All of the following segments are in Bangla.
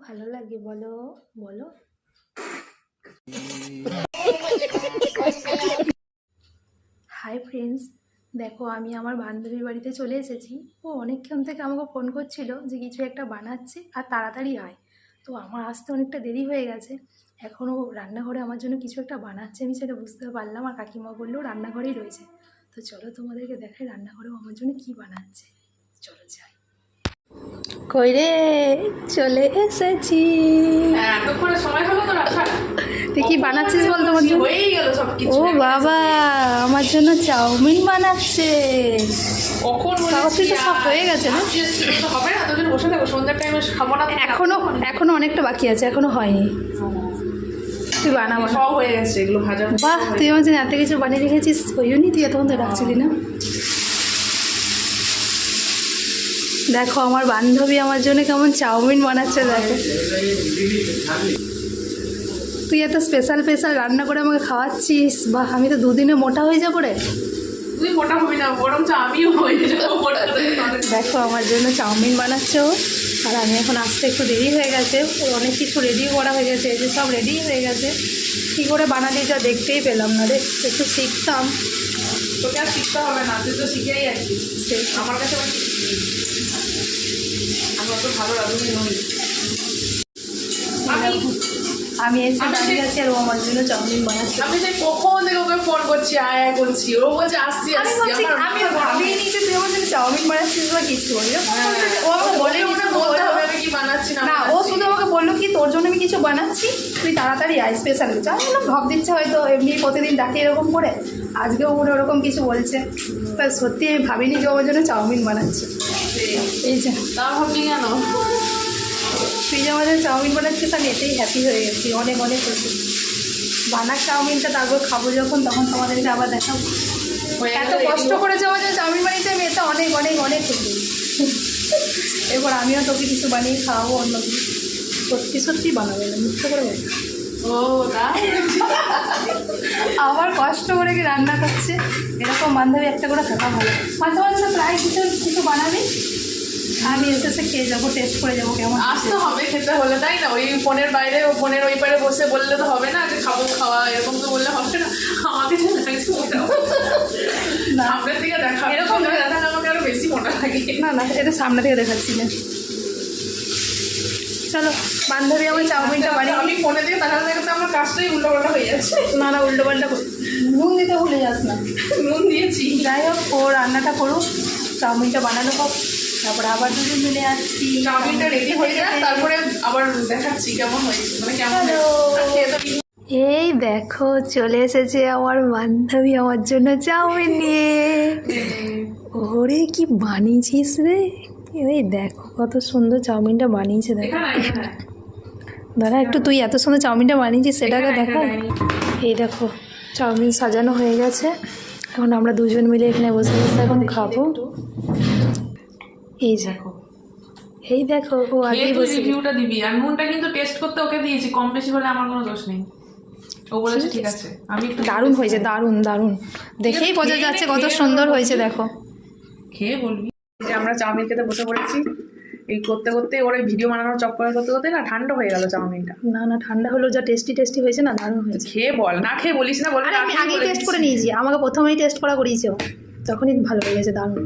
ভালো লাগে বলো বলো। হাই ফ্রেন্ডস, দেখো আমি আমার বান্ধবীর বাড়িতে চলে এসেছি। ও অনেকক্ষণ থেকে আমাকে ফোন করছিল যে কিছু একটা বানাচ্ছে আর তাড়াতাড়ি হয়, তো আমার আসতে অনেকটা দেরি হয়ে গেছে। এখনও রান্নাঘরে আমার জন্য কিছু একটা বানাচ্ছে, আমি সেটা বুঝতে পারলাম। আর কাকিমা বললেও রান্নাঘরেই রয়েছে। তো চলো তোমাদেরকে দেখাই রান্নাঘরেও আমার জন্য কী বানাচ্ছে। চলো যাই। কই রে, চলে এসেছি। এতক্ষণে সময় হলো তো রাখা। তুই কি বানাচ্ছিস বল তোমার জন্য? হয়েই গেল সবকিছু। ও বাবা, আমার জন্য চাউমিন বানাচ্ছে। কখন বলেছি তো সব হয়ে গেছে না? হবে না, তোদের বসে থাকো, সন্ধ্যার টাইমে খাবো না। এখনো অনেকটা বাকি আছে, এখনো হয়নি। তুই বানাবো, সব হয়ে গেছে এগুলো ভাজা। বাহ, তুই আমার জন্য এত কিছু বানিয়ে রেখেছিস। ওই জন্যই তুই এতক্ষণ তো ডাকছিলি না। দেখো আমার বান্ধবী আমার জন্য কেমন চাউমিন বানাচ্ছে। দেখো তুই এত স্পেশাল স্পেশাল রান্না করে আমাকে খাওয়াচ্ছিস। বাহ, আমি তো দুদিনে মোটা হয়ে যাবো রে। তুই মোটা হবি না, বরঞ্চ আমিও হয়ে যাবো মোটা। দেখো আমার জন্য চাউমিন বানাচ্ছে ও। আর আমি এখন আসতে একটু দেরি হয়ে গেছে। ওর অনেক কিছু রেডিও করা হয়ে গেছে, এই যে সব রেডি হয়ে গেছে। কী করে বানালি যা দেখতেই পেলাম না রে, একটু শিখতাম। তোকে আর শিখতে হবে না, তুই তো শিখেই আছিস। আমার কাছে আমি অত ভালো রাঁধুনি নই। আমি এসে দাঁড়িয়ে আছি আর ও আমার জন্য চাউমিন বানাচ্ছে। আমি যে কখন থেকে ওকে ফোন করছি, আয় আয় করছি, ও বলছে আসছি আমি ভাবিনি যে তুই আমার জন্য চাউমিন বানাচ্ছিস বা কিছু। ও আমাকে বলেনি, বলতে হবে আমি কি বানাচ্ছি না। ও শুধু আমাকে বললো কি তোর জন্য আমি কিছু বানাচ্ছি, তুই তাড়াতাড়ি আয় স্পেশাল কিছু। আমি বললাম ভাব দিচ্ছে হয়তো এমনি প্রতিদিন ডাকে এরকম করে, আজকেও মনে ওরকম কিছু বলছে। তা সত্যি আমি ভাবিনি যে আমার জন্য চাউমিন বানাচ্ছে। এই যে তা ভাবলি কেন? তুই যে আমার জন্য চাউমিন বানাচ্ছিস, আমি এতেই হ্যাপি হয়ে গেছি, অনেক অনেক খুশি। বানাক চাউমিনটা, তারপর খাবো যখন তখন তোমাদেরকে আবার দেখাবো। এত কষ্ট করেছে আমার জন্য চাউমিন বানিয়েছে, আমি এটা অনেক অনেক অনেক খুশি। এবার আমিও তোকে কিছু বানিয়ে খাওয়াবো অন্য কিছু। সত্যি সত্যি বানাবে না, মিথ্যে করে বলবো। ও তাই আবার কষ্ট করে কি রান্না করছে। এরকম বান্ধবী একটা করে থাকা ভালো। মাঝে মাঝে প্রায় কিছু কিছু বানাবি, আমি এসে এসে খেয়ে যাবো, টেস্ট করে যাবো কেমন। আসতে হবে খেতে হলে, তাই না? ওই ফোনের বাইরে ও ফোনের ওই পারে বসে বললে তো হবে না যে খাবো খাওয়া, এরকম তো বললে হবে না। আমাকে যে লাগছে সামনের দিকে দেখা, এরকম দেখা আমাকে আরো বেশি মোটা লাগে। না না, এটা সামনে থেকে দেখাচ্ছি না। চলো বান্ধবী আমার চাউমিনটা বানিয়ে। আমি ফোনে দিয়ে দেখাতে দেখাতে আমার কাজটাই উল্টোপাল্টা হয়ে যাচ্ছে। না না, উল্টো পাল্টা নুন দিতে ভুলে যাস না। নুন দিয়েছি। যাই হোক, ও রান্নাটা করুক, চাউমিনটা বানানো হোক, তারপরে আবার দুজন মিলে আসছি। চাউমিনটা রেডি হয়ে যায়, তারপরে আবার দেখাচ্ছি কেমন হয়েছে, মানে কেমন এই দেখো চলে এসেছে আমার বান্ধবী আমার জন্য চাউমিন নিয়ে। ওরে কি বানিয়েছিস রে, এই দেখো কত সুন্দর চাউমিনটা বানিয়েছে। দেখো দাদা, একটু তুই এত সুন্দর চাউমিনটা বানিয়েছিস সেটাকে দেখো। এই দেখো চাউমিন সাজানো হয়ে গেছে, এখন আমরা দুজন মিলে এখানে বসে বসে এখন খাবো। এই দেখো, এই দেখো ও আগেই বসে। রিভিউটা দিবি, আর নুনটা কিন্তু টেস্ট করতে ওকে দিয়েছি, কম বেশি হলে আমার কোনো দোষ নেই। ও বলেছে ঠিক আছে। আমি দারুণ হয়েছে, দারুণ দারুণ, দেখেই বোঝা যাচ্ছে কত সুন্দর হয়েছে। দেখো খেয়ে বলবি। যে আমরা চাউমিন খেতে বসে পড়েছি, এই করতে করতে ওরা ভিডিও বানানোর চক্কর করতে করতে না ঠান্ডা হয়ে গেল চাউমিনটা। না না, ঠান্ডা হলো, যা টেস্টি টেস্টি হয়েছে না, দারুণ হয়েছে। খেয়ে বল, না খেয়ে বলিস না। বল আমি আগেই টেস্ট করে নিয়েছি, আমাকে প্রথমেই টেস্ট করা করিয়েছে, তখনই ভালো হয়ে গেছে, দারুণ।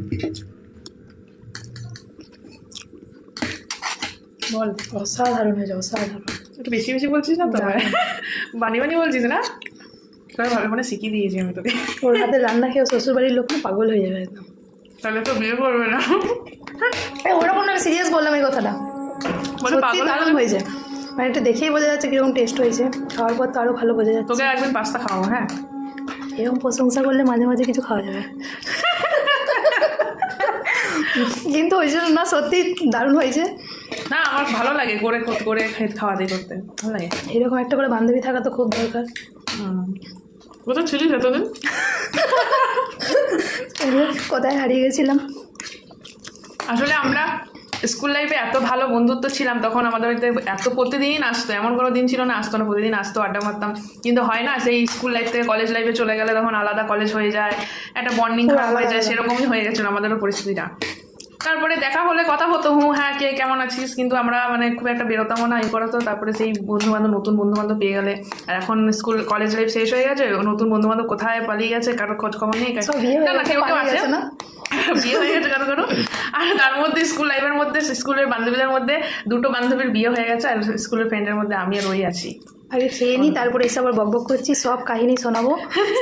বল। অসাধারণ হয়েছে, অসাধারণ। একটু বেশি বেশি বলছিস না তো, বানি বানি বলছিস না? ভালো মানে শিখিয়ে দিয়েছি আমি তোকে। ওর হাতে রান্না খেয়ে শ্বশুরবাড়ির লোক না পাগল হয়ে যাবে একদম। তাহলে তো বিয়ে করবে না। ওরকম না, সিরিয়াস বললাম এই কথাটা। সত্যি দারুণ হয়েছে, মানে একটু দেখেই বোঝা যাচ্ছে কিরকম টেস্ট হয়েছে। খাওয়ার পর তো আরও ভালো বোঝা যাচ্ছে। তোকে একদিন পাস্তা খাওয়াবো। হ্যাঁ, এরকম প্রশংসা করলে মাঝে মাঝে কিছু খাওয়া যাবে। কিন্তু ওই জন্য না, সত্যি দারুণ হয়েছে। না আমার ভালো লাগে করে করে খাওয়া দিয়ে করতে ভালো লাগে। এরকম একটা করে বান্ধবী থাকা তো খুব দরকার। কোথায় ছিলিস এতদিন? কোথায় হারিয়ে গেছিলাম। আসলে আমরা স্কুল লাইফে এত ভালো বন্ধুত্ব ছিলাম, তখন আমাদের বাড়িতে এত প্রতিদিন আসতো, এমন কোনো দিন ছিল না আসতো না, প্রতিদিন আসতো, আড্ডা মারতাম। কিন্তু হয় না, সেই স্কুল লাইফ থেকে কলেজ লাইফে চলে গেলে তখন আলাদা কলেজ হয়ে যায়, একটা বন্ডিং খারাপ হয়ে যায়, সেরকমই হয়ে গেছিলো আমাদেরও পরিস্থিতিটা। তারপরে দেখা হলে কথা হতো, হ্যাঁ কে কেমন আছিস, কিন্তু আমরা মানে খুব একটা বেরোতাম না, এই করতো। তারপরে সেই বন্ধুবান্ধব, নতুন বন্ধুবান্ধব পেয়ে গেলে, আর এখন স্কুল কলেজ লাইফ শেষ হয়ে গেছে, নতুন বন্ধুবান্ধব কোথায় পালিয়ে গেছে, কারোর খোঁজ খবর নেই। না না, কেউ কেউ আছে, বিয়ে হয়ে গেছে কারো কারো। আর তার মধ্যে স্কুল লাইফের মধ্যে স্কুলের বান্ধবীদের মধ্যে দুটো বান্ধবীর বিয়ে হয়ে গেছে, আর স্কুলের ফ্রেন্ডের মধ্যে আমি আর ওই আছি। আগে খেয়ে নিই, তারপরে এসে আবার বকবক করছি, সব কাহিনী শোনাবো,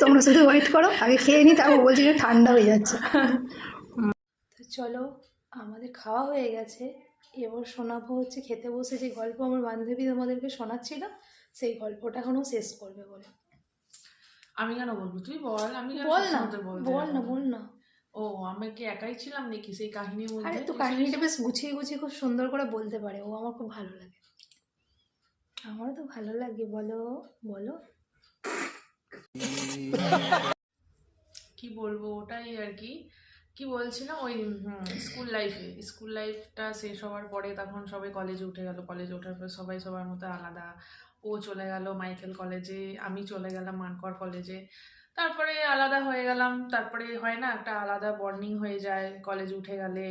তোমরা শুধু ওয়েট করো। আগে খেয়ে নিই, তারপর বলছি যে ঠান্ডা হয়ে যাচ্ছে। তো চলো, আমাদের খাওয়া হয়ে গেছে, এবার শোনাবো হচ্ছে খেতে বসে যে গল্প আমার বান্ধবী তোমাদেরকে শোনাচ্ছিল, সেই গল্পটা এখনও শেষ করবে বলে। আমি কেন বলবো, তুই বল। আমি বল না, বল না, বল না। ও, আমি কি একাই ছিলাম নাকি সেই কাহিনীর মধ্যে? আরে তো কাহিনীটা বেশ গুছিয়ে গুছিয়ে খুব সুন্দর করে বলতে পারে ও, আমার খুব ভালো লাগে। আমারও তো ভালো লাগে, বলো বলো। কি বলবো, ওটাই আর কি। কি বলছিলাম, ওই স্কুল লাইফটা শেষ হওয়ার পরে তখন সবাই কলেজে উঠে গেল। কলেজে ওঠার পর সবাই সবার মতো আলাদা। ও চলে গেল মাইকেল কলেজে, আমি চলে গেলাম মানকর কলেজে। তারপরে আলাদা হয়ে গেলাম। তারপরে হয় না, একটা আলাদা বন্ডিং হয়ে যায় কলেজে উঠে গেলে।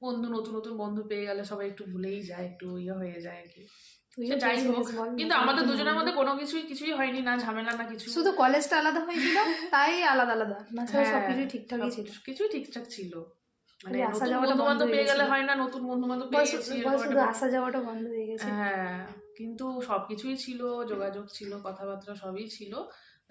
নতুন নতুন বন্ধু পেয়ে গেলে সবাই একটু ভুলেই যায়, একটু হয়ে যায় আর কি। যাই হোক, কিন্তু আমাদের দুজনের মধ্যে কোনো কিছুই হয়নি, না ঝামেলা না কিছু। শুধু কলেজটা আলাদা হয়েছিল, তাই আলাদা আলাদা, না সবকিছু ঠিকঠাকই ছিল, কিছুই ঠিকঠাক ছিল। মানে আসা নতুন যাওয়াটা বন্ধু বন্ধ বান্ধব হয়ে পেয়ে গেলে গেছিল। হয় না, নতুন বন্ধু বান্ধব পেয়ে গেছি, শুধু আসা যাওয়াটা বন্ধ হয়ে গেছে। হ্যাঁ, কিন্তু সবকিছুই ছিল, যোগাযোগ ছিল, কথাবার্তা সবই ছিল,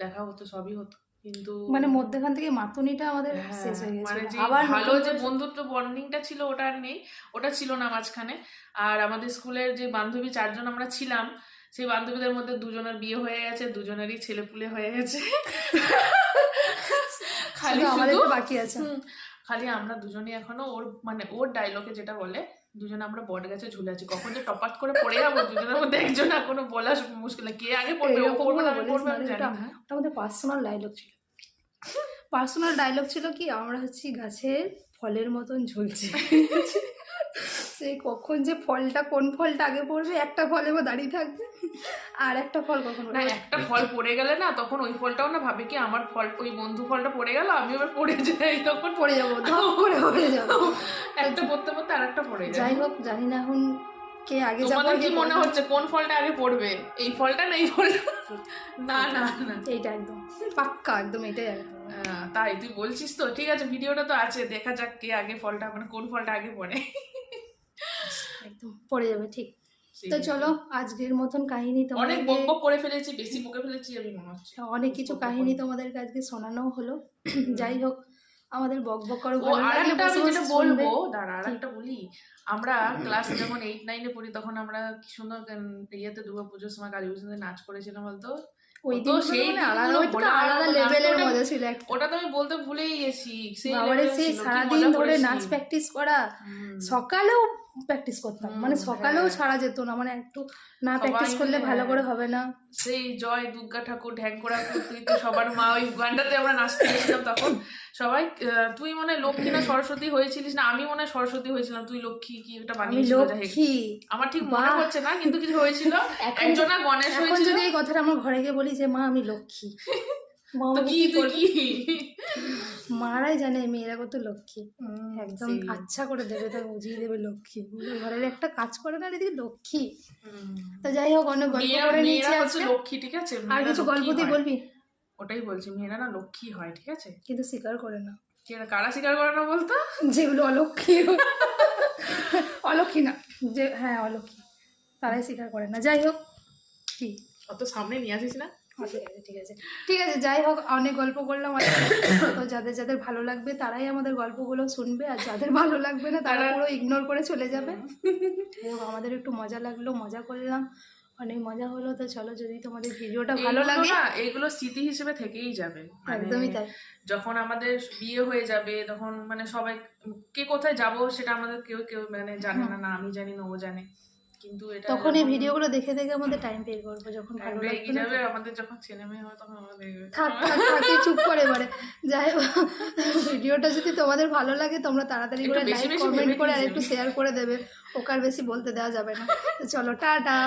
দেখা হতো, সবই হতো, কিন্তু মানে মধ্যখান থেকে মাতুনিটা আমাদের শেষ হয়ে গেছে। মানে যে ভালো যে বন্ধুত্ব বন্ডিংটা ছিল ওটা আর নেই, ওটা ছিল না মাঝখানে। আর আমাদের স্কুলের যে বান্ধবী 4 জন আমরা ছিলাম, সেই বান্ধবীদের মধ্যে 2জনের বিয়ে হয়ে গেছে, 2জনেরই ছেলেপুলে হয়ে গেছে। খালি আমাদের বাকি আছে, খালি আমরা দুজনই এখনো ওর ডায়লগে যেটা বলে, দুজনে আমরা বট গাছে ঝুলে আছি, কখন যে টপাট করে পড়ে যাবো দুজনের মধ্যে একজন এখনো বলা মুশকিল, কে আগে পড়বে, ও পড়বে না আমি পড়বে, আমি জানি না। ওটা আমাদের পার্সোনাল ডায়লগ ছিল। পার্সোনাল ডায়লগ ছিল কি, আমরা হচ্ছি গাছের ফলের মতন ঝুলছি, সেই কখন যে ফলটা, কোন ফলটা আগে পড়বে, একটা ফল এবার দাঁড়িয়ে থাকবে, আর একটা ফল কখন না, একটা ফল পড়ে গেলে না, তখন ওই ফলটাও না ভাবে কি আমার ফল, ওই বন্ধু ফলটা পড়ে গেল, আমি এবার পড়ে যাই, তখন পড়ে যাবো, ধপ করে পড়ে যাবো, একটা পড়তে পড়তে আর একটা পড়ে যায়। যাই হোক, জানি না এখন কে আগে যাবে। তোমাদের কি মনে হচ্ছে কোন ফলটা আগে পড়বে, এই ফলটা না এই ফলটা? না না না, এইটা একদম পাক্কা, একদম এটাই একদম। তাই তুই বলছিস তো, ঠিক আছে, ভিডিওটা তো আছে, দেখা যাক কে আগে ফলটা, মানে কোন ফলটা আগে পড়ে। একদম পড়ে যাবে, ঠিক। তো চলো, আজকের মতন কাহিনী অনেক বকবক করে ফেলেছি, বেশি বকে ফেলেছি আমি মনে হচ্ছে, অনেক কিছু কাহিনী তোমাদেরকে আজকে শোনানো হলো। যাই হোক, আমাদের বকবক করে আরেকটা আমি যেটা বলবো, দাঁড়া আরেকটা বলি, আমরা ক্লাস যখন 8-9-এ পড়ি, তখন আমরা কি সুন্দর ইয়েতে দুর্গাপুজোর সময় কালী পুজোতে নাচ করেছিলাম বলতো। ওই দিন সেই আলাদা লেভেলের মজা ছিল, ওটা তো আমি বলতে ভুলেই গেছি। সেই সারাদিন ধরে নাচ প্র্যাকটিস করা, সকালেও প্র্যাকটিস করতাম, মানে সকালেও ছাড়া যেত না, মানে একটু না প্র্যাকটিস করলে ভালো করে হবে না। সেই জয় দুর্গা ঠাকুর ঢ্যাঙ্কড়া তুই তো সবার মা, ওই গানটাতে আমরা নাচতে গেছিলাম তখন সবাই। তুই মনে হয় লক্ষ্মী না সরস্বতী হয়েছিলিস, না আমি মনে হয় সরস্বতী হয়েছিলাম, তুই লক্ষ্মী কি একটা বানিয়েছিল, আমার ঠিক মনে হচ্ছে না, কিন্তু কিছু হয়েছিল, একজন গণেশ হয়েছিল। যদি এই কথাটা আমার ঘরে গিয়ে বলি যে মা আমি লক্ষ্মী, মারাই জানে মেয়েরা কত লক্ষ্মী, একদম আচ্ছা করে দেবে, তার বুঝিয়ে দেবে লক্ষ্মী, ঘরের একটা কাজ করে না এদিকে লক্ষ্মী। তো যাই হোক, অনেক গল্প করে নিয়েছি আজকে, লক্ষ্মী, ঠিক আছে, আর কিছু গল্প দিয়ে বলবি? ওটাই বলছি, মেয়েরা না লক্ষ্মী হয়, ঠিক আছে, কিন্তু স্বীকার করে না। কারা স্বীকার করে না বলতো? যেগুলো অলক্ষ্মী, অলক্ষ্মী না যে, হ্যাঁ অলক্ষ্মী, তারাই স্বীকার করে না। যাই হোক, কি অত সামনে নিয়ে আসিস না। ঠিক আছে, যাই হোক, অনেক গল্প করলাম। তো যাদের ভালো লাগবে তারাই আমাদের গল্পগুলো শুনবে, আর যাদের ভালো লাগবে না তারা পুরো ইগনোর করে চলে যাবে। আমাদের একটু মজা লাগলো, মজা করলাম, অনেক মজা হলো। তো চলো, যদি তোমাদের ভিডিওটা ভালো লাগে, এগুলো স্মৃতি হিসেবে থেকেই যাবে, একদমই তাই। যখন আমাদের বিয়ে হয়ে যাবে তখন মানে সবাই কে কোথায় যাবো সেটা আমাদের কেউ মানে জানে না, আমি জানি না, ও জানে, কিন্তু এটা তখন এই ভিডিওগুলো দেখে আমাদের টাইম পে করবো, যখন ভালো লাগবে যাবে আমাদের, যখন ছেলে মেয়ে হবে তখন আমাদের থাক চুপ করে এবারে। যাই হোক, ভিডিওটা যদি তোমাদের ভালো লাগে তোমরা তাড়াতাড়ি করে লাইক কমেন্ট করে আর একটু শেয়ার করে দেবে, ওকে আর বেশি বলতে দেওয়া যাবে না। তো চলো, টাটা।